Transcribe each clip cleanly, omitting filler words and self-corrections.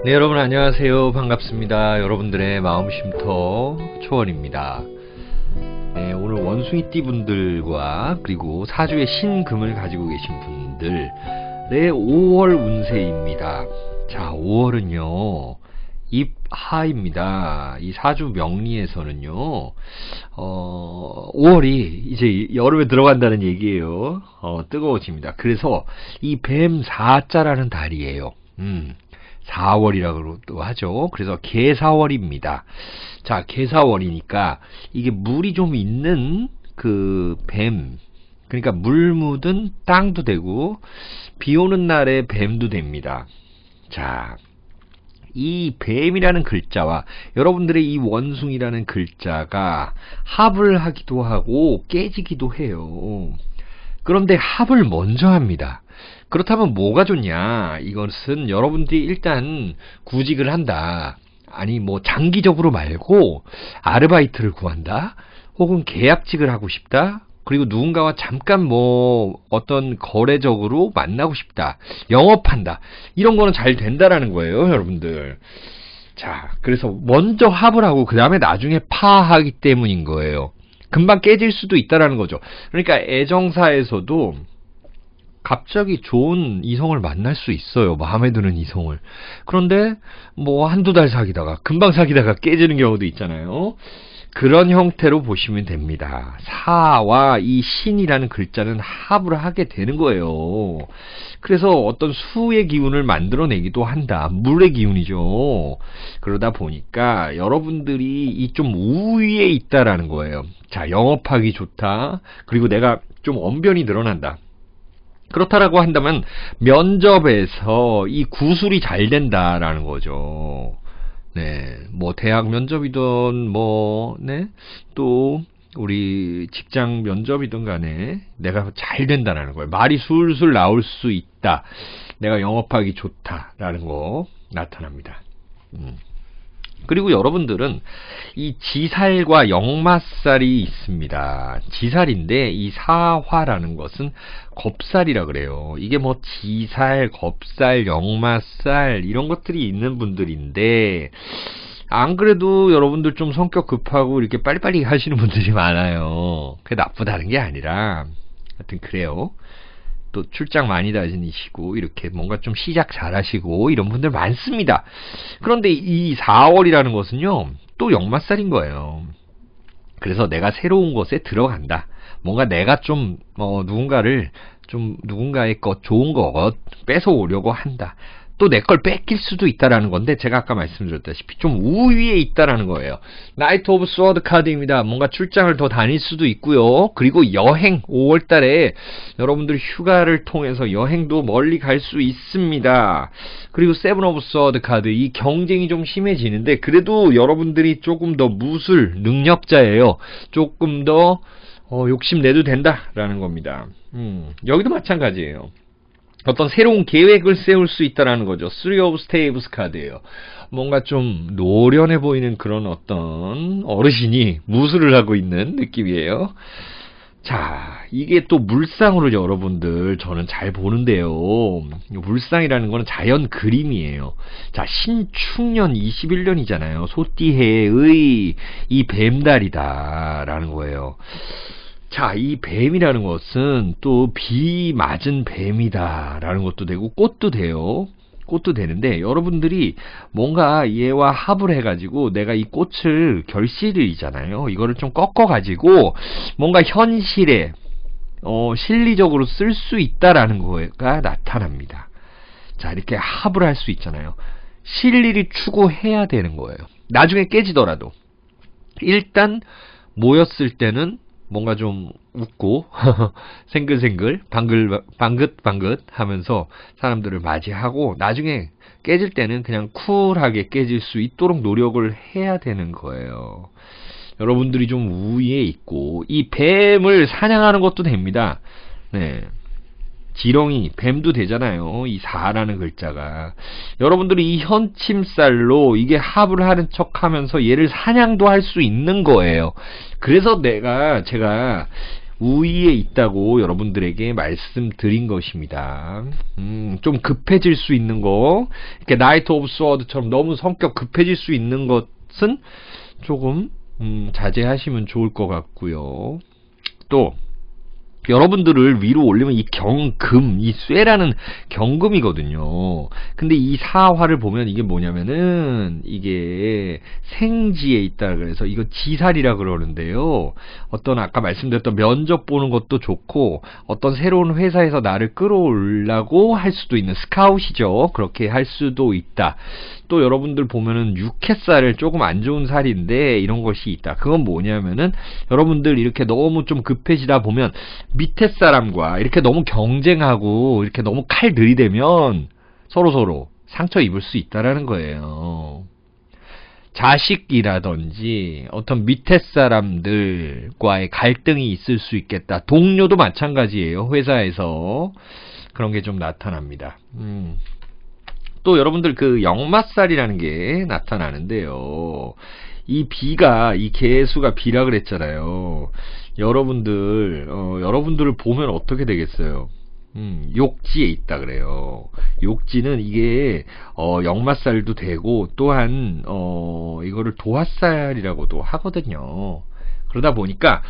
네, 여러분 안녕하세요. 반갑습니다. 여러분들의 마음쉼터 초원입니다. 네, 오늘 원숭이띠 분들과 그리고 사주의 신금을 가지고 계신 분들의 5월 운세입니다. 자, 5월은요 입하입니다. 이 사주 명리에서는요 5월이 이제 여름에 들어간다는 얘기예요. 뜨거워집니다. 그래서 이 뱀 4자라는 달이에요. 4월이라고도 하죠. 그래서 개사월입니다. 자, 개사월이니까 이게 물이 좀 있는 그 뱀, 그러니까 물 묻은 땅도 되고 비 오는 날에 뱀도 됩니다. 자, 이 뱀이라는 글자와 여러분들의 이 원숭이라는 글자가 합을 하기도 하고 깨지기도 해요. 그런데 합을 먼저 합니다. 그렇다면 뭐가 좋냐? 이것은 여러분들이 일단 구직을 한다. 아니 뭐 장기적으로 말고 아르바이트를 구한다. 혹은 계약직을 하고 싶다. 그리고 누군가와 잠깐 뭐 어떤 거래적으로 만나고 싶다. 영업한다. 이런 거는 잘 된다라는 거예요, 여러분들. 자, 그래서 먼저 합을 하고 그 다음에 나중에 파하기 때문인 거예요. 금방 깨질 수도 있다라는 거죠. 그러니까 애정사에서도 갑자기 좋은 이성을 만날 수 있어요. 마음에 드는 이성을. 그런데 뭐 한두 달 사귀다가 금방 사귀다가 깨지는 경우도 있잖아요. 그런 형태로 보시면 됩니다. 사와 이 신이라는 글자는 합을 하게 되는 거예요. 그래서 어떤 수의 기운을 만들어내기도 한다. 물의 기운이죠. 그러다 보니까 여러분들이 이 좀 우위에 있다라는 거예요. 자, 영업하기 좋다. 그리고 내가 좀 언변이 늘어난다. 그렇다라고 한다면 면접에서 이 구술이 잘 된다라는 거죠. 네, 뭐 대학 면접이든 뭐, 네, 또 우리 직장 면접이든 간에 내가 잘 된다라는 거예요. 말이 술술 나올 수 있다. 내가 영업하기 좋다라는 거 나타납니다. 그리고 여러분들은 이 지살과 역마살이 있습니다. 지살인데 이 사화라는 것은 겁살이라 그래요. 이게 뭐 지살, 겁살, 역마살 이런 것들이 있는 분들인데 안 그래도 여러분들 좀 성격 급하고 이렇게 빨리빨리 하시는 분들이 많아요. 그게 나쁘다는 게 아니라 하여튼 그래요. 또 출장 많이 다니시고 이렇게 뭔가 좀 시작 잘하시고 이런 분들 많습니다. 그런데 이 4월이라는 것은요 또 역마살인 거예요. 그래서 내가 새로운 곳에 들어간다. 뭔가 내가 좀 누군가를 좀 누군가의 것 좋은 것 뺏어오려고 한다. 또 내 걸 뺏길 수도 있다라는 건데 제가 아까 말씀드렸다시피 좀 우위에 있다라는 거예요. 나이트 오브 스워드 카드입니다. 뭔가 출장을 더 다닐 수도 있고요. 그리고 여행 5월달에 여러분들 휴가를 통해서 여행도 멀리 갈 수 있습니다. 그리고 세븐 오브 스워드 카드 이 경쟁이 좀 심해지는데 그래도 여러분들이 조금 더 무술 능력자예요. 조금 더 욕심내도 된다라는 겁니다. 여기도 마찬가지예요. 어떤 새로운 계획을 세울 수 있다라는 거죠. 3 of Staves 카드예요. 뭔가 좀 노련해 보이는 그런 어떤 어르신이 무술을 하고 있는 느낌이에요. 자, 이게 또 물상으로 여러분들 저는 잘 보는데요. 물상이라는 거는 자연 그림이에요. 자, 신축년 21년이잖아요. 소띠해의 이 뱀달이다라는 거예요. 자, 이 뱀이라는 것은 또 비 맞은 뱀이다라는 것도 되고 꽃도 돼요. 꽃도 되는데 여러분들이 뭔가 얘와 합을 해가지고 내가 이 꽃을 결실이잖아요. 이거를 좀 꺾어가지고 뭔가 현실에 실리적으로 쓸 수 있다라는 거가 나타납니다. 자, 이렇게 합을 할 수 있잖아요. 실리를 추구해야 되는 거예요. 나중에 깨지더라도 일단 모였을 때는 뭔가 좀 웃고 생글생글 방긋방긋 하면서 사람들을 맞이하고 나중에 깨질 때는 그냥 쿨하게 깨질 수 있도록 노력을 해야 되는 거예요. 여러분들이 좀 우위에 있고 이 뱀을 사냥하는 것도 됩니다. 네. 지렁이, 뱀도 되잖아요. 이 4라는 글자가. 여러분들이 이 현침살로 이게 합을 하는 척 하면서 얘를 사냥도 할 수 있는 거예요. 그래서 제가 우위에 있다고 여러분들에게 말씀드린 것입니다. 좀 급해질 수 있는 거, 이렇게 나이트 오브 스워드처럼 너무 성격 급해질 수 있는 것은 조금 자제하시면 좋을 것 같고요. 또 여러분들을 위로 올리면 이 경금, 이 쇠라는 경금이거든요. 근데 이 사화를 보면 이게 뭐냐면은 이게 생지에 있다 그래서 이거 지살이라 그러는데요. 어떤 아까 말씀드렸던 면접 보는 것도 좋고 어떤 새로운 회사에서 나를 끌어올라고 할 수도 있는 스카웃이죠. 그렇게 할 수도 있다. 또 여러분들 보면은 육해살을 조금 안 좋은 살인데 이런 것이 있다. 그건 뭐냐면은 여러분들 이렇게 너무 좀 급해지다 보면 밑에 사람과 이렇게 너무 경쟁하고 이렇게 너무 칼 들이대면 서로 상처 입을 수 있다라는 거예요. 자식이라든지 어떤 밑에 사람들과의 갈등이 있을 수 있겠다. 동료도 마찬가지예요. 회사에서 그런 게 좀 나타납니다. 또 여러분들 그 역마살이라는 게 나타나는데요. 이 비가, 이 개수가 비라 그랬잖아요. 여러분들을 보면 어떻게 되겠어요? 욕지에 있다 그래요. 욕지는 이게 역마살도 되고 또한 이거를 도화살이라고도 하거든요. 그러다 보니까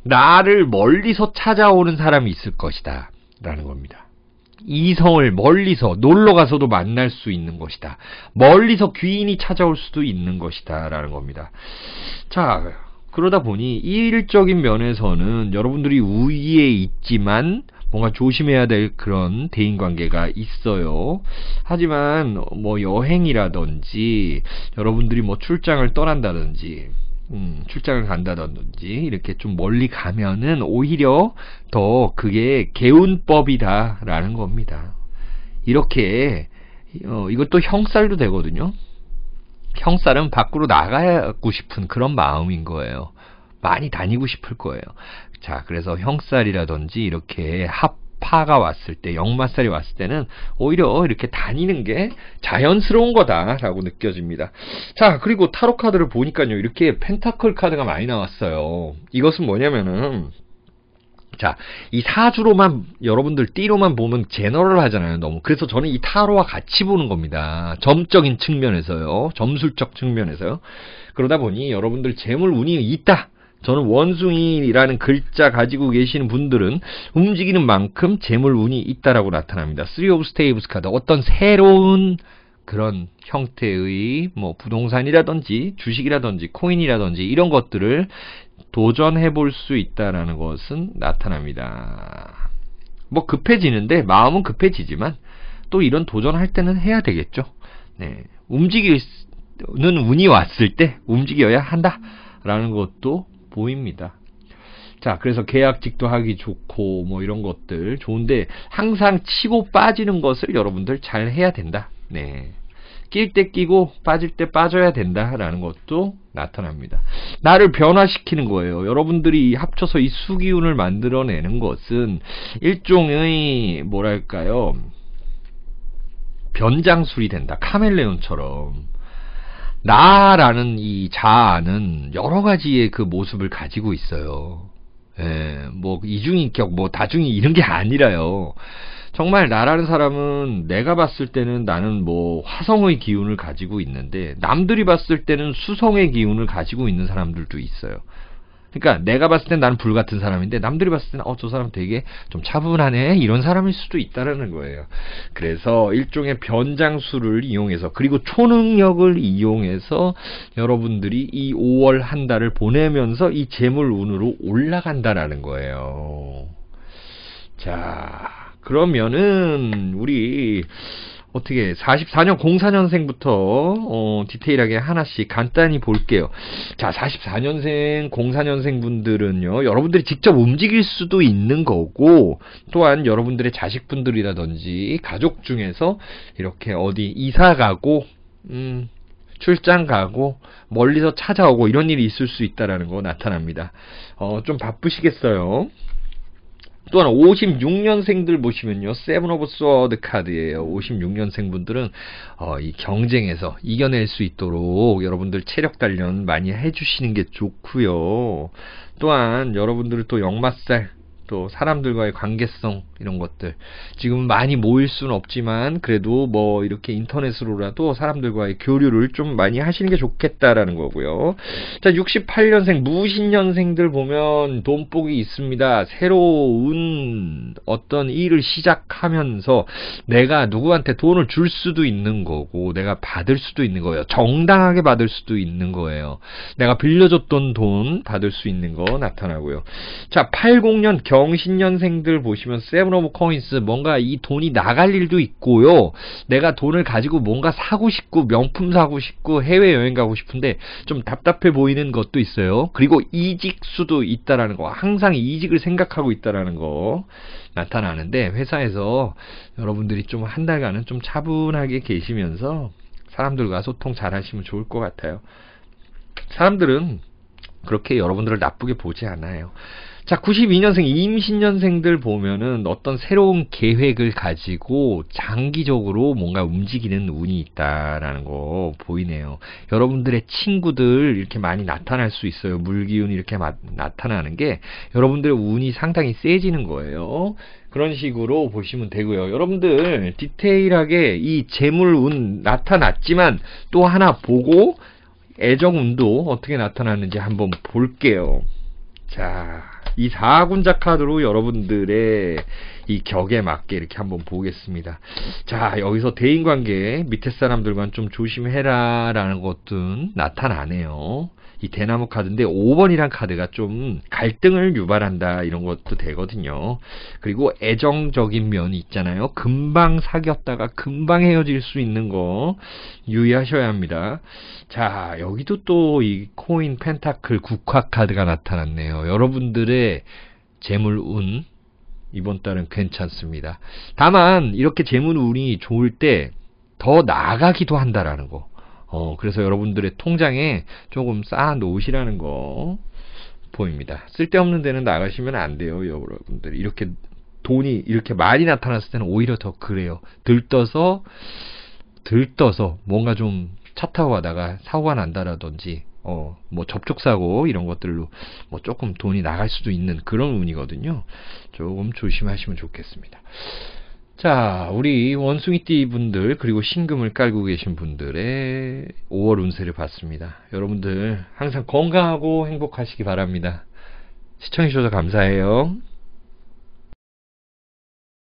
나를 멀리서 찾아오는 사람이 있을 것이다 라는 겁니다. 이성을 멀리서 놀러가서도 만날 수 있는 것이다. 멀리서 귀인이 찾아올 수도 있는 것이다 라는 겁니다. 자, 그러다 보니 일적인 면에서는 여러분들이 우위에 있지만 뭔가 조심해야 될 그런 대인관계가 있어요. 하지만 뭐 여행이라든지 여러분들이 뭐 출장을 떠난다든지 출장을 간다든지 이렇게 좀 멀리 가면은 오히려 더 그게 개운법이다 라는 겁니다. 이렇게 이것도 형살도 되거든요. 형살은 밖으로 나가고 싶은 그런 마음인 거예요. 많이 다니고 싶을 거예요. 자, 그래서 형살이라든지 이렇게 합파가 왔을 때, 역마살이 왔을 때는 오히려 이렇게 다니는 게 자연스러운 거다라고 느껴집니다. 자, 그리고 타로 카드를 보니까요, 이렇게 펜타클 카드가 많이 나왔어요. 이것은 뭐냐면은, 자, 이 사주로만, 여러분들 띠로만 보면 제너럴 하잖아요, 너무. 그래서 저는 이 타로와 같이 보는 겁니다. 점적인 측면에서요. 점술적 측면에서요. 그러다 보니 여러분들 재물 운이 있다. 저는 원숭이라는 글자 가지고 계시는 분들은 움직이는 만큼 재물 운이 있다라고 나타납니다. 3 of Staves 카드. 어떤 새로운 그런 형태의 뭐 부동산이라든지 주식이라든지 코인이라든지 이런 것들을 도전해 볼 수 있다라는 것은 나타납니다. 뭐 급해지는데 마음은 급해지지만 또 이런 도전할 때는 해야 되겠죠. 네. 움직이는 운이 왔을 때 움직여야 한다라는 것도 보입니다. 자, 그래서 계약직도 하기 좋고 뭐 이런 것들 좋은데 항상 치고 빠지는 것을 여러분들 잘 해야 된다. 네. 낄 때 끼고 빠질 때 빠져야 된다라는 것도 나타납니다. 나를 변화시키는 거예요. 여러분들이 합쳐서 이 수기운을 만들어내는 것은 일종의 뭐랄까요? 변장술이 된다. 카멜레온처럼. 나라는 이 자아는 여러 가지의 그 모습을 가지고 있어요. 예, 뭐 이중인격, 뭐 다중이 이런 게 아니라요. 정말 나라는 사람은 내가 봤을 때는 나는 뭐 화성의 기운을 가지고 있는데 남들이 봤을 때는 수성의 기운을 가지고 있는 사람들도 있어요. 그러니까 내가 봤을 땐 나는 불같은 사람인데 남들이 봤을 때는 저 사람 되게 좀 차분하네 이런 사람일 수도 있다라는 거예요. 그래서 일종의 변장수를 이용해서 그리고 초능력을 이용해서 여러분들이 이 5월 한 달을 보내면서 이 재물운으로 올라간다라는 거예요. 자, 그러면은 우리 어떻게 44년 04년생부터 디테일하게 하나씩 간단히 볼게요. 자, 44년생 04년생 분들은요, 여러분들이 직접 움직일 수도 있는 거고 또한 여러분들의 자식분들이라든지 가족 중에서 이렇게 어디 이사 가고 출장 가고 멀리서 찾아오고 이런 일이 있을 수 있다라는 거 나타납니다. 좀 바쁘시겠어요. 또한 56년생들 보시면요, 세븐 오브 스워드 카드예요. 56년생 분들은 이 경쟁에서 이겨낼 수 있도록 여러분들 체력 단련 많이 해주시는 게 좋고요. 또한 여러분들은 또 역마살 또 사람들과의 관계성 이런 것들 지금 많이 모일 수는 없지만 그래도 뭐 이렇게 인터넷으로라도 사람들과의 교류를 좀 많이 하시는 게 좋겠다라는 거고요. 자, 68년생 무신년생들 보면 돈복이 있습니다. 새로운 어떤 일을 시작하면서 내가 누구한테 돈을 줄 수도 있는 거고 내가 받을 수도 있는 거예요. 정당하게 받을 수도 있는 거예요. 내가 빌려줬던 돈 받을 수 있는 거 나타나고요. 자, 80년 경신년생들 보시면 세븐 오브 코인스 뭔가 이 돈이 나갈 일도 있고요. 내가 돈을 가지고 뭔가 사고 싶고 명품 사고 싶고 해외여행 가고 싶은데 좀 답답해 보이는 것도 있어요. 그리고 이직수도 있다라는 거, 항상 이직을 생각하고 있다라는 거 나타나는데 회사에서 여러분들이 좀 한 달간은 좀 차분하게 계시면서 사람들과 소통 잘 하시면 좋을 것 같아요. 사람들은 그렇게 여러분들을 나쁘게 보지 않아요. 자, 92년생 임신년생들 보면은 어떤 새로운 계획을 가지고 장기적으로 뭔가 움직이는 운이 있다라는 거 보이네요. 여러분들의 친구들 이렇게 많이 나타날 수 있어요. 물기운이 이렇게 나타나는 게 여러분들의 운이 상당히 세지는 거예요. 그런 식으로 보시면 되고요. 여러분들 디테일하게 이 재물운 나타났지만 또 하나 보고 애정운도 어떻게 나타나는지 한번 볼게요. 자, 이 4군자 카드로 여러분들의 이 격에 맞게 이렇게 한번 보겠습니다. 자, 여기서 대인관계 밑에 사람들과는 좀 조심해라 라는 것도 나타나네요. 이 대나무 카드인데 5번이란 카드가 좀 갈등을 유발한다 이런 것도 되거든요. 그리고 애정적인 면이 있잖아요. 금방 사귀었다가 금방 헤어질 수 있는 거 유의하셔야 합니다. 자, 여기도 또 이 코인 펜타클 국화 카드가 나타났네요. 여러분들의 재물운 이번 달은 괜찮습니다. 다만 이렇게 재물운이 좋을 때 더 나가기도 한다라는 거. 그래서 여러분들의 통장에 조금 쌓아 놓으시라는 거 보입니다. 쓸데없는 데는 나가시면 안 돼요, 여러분들. 이렇게 돈이 이렇게 많이 나타났을 때는 오히려 더 그래요. 들떠서 뭔가 좀 차 타고 가다가 사고가 난다라든지 뭐 접촉사고 이런 것들로 뭐 조금 돈이 나갈 수도 있는 그런 운이거든요. 조금 조심하시면 좋겠습니다. 자, 우리 원숭이띠 분들 그리고 신금을 깔고 계신 분들의 5월 운세를 봤습니다. 여러분들 항상 건강하고 행복하시기 바랍니다. 시청해주셔서 감사해요.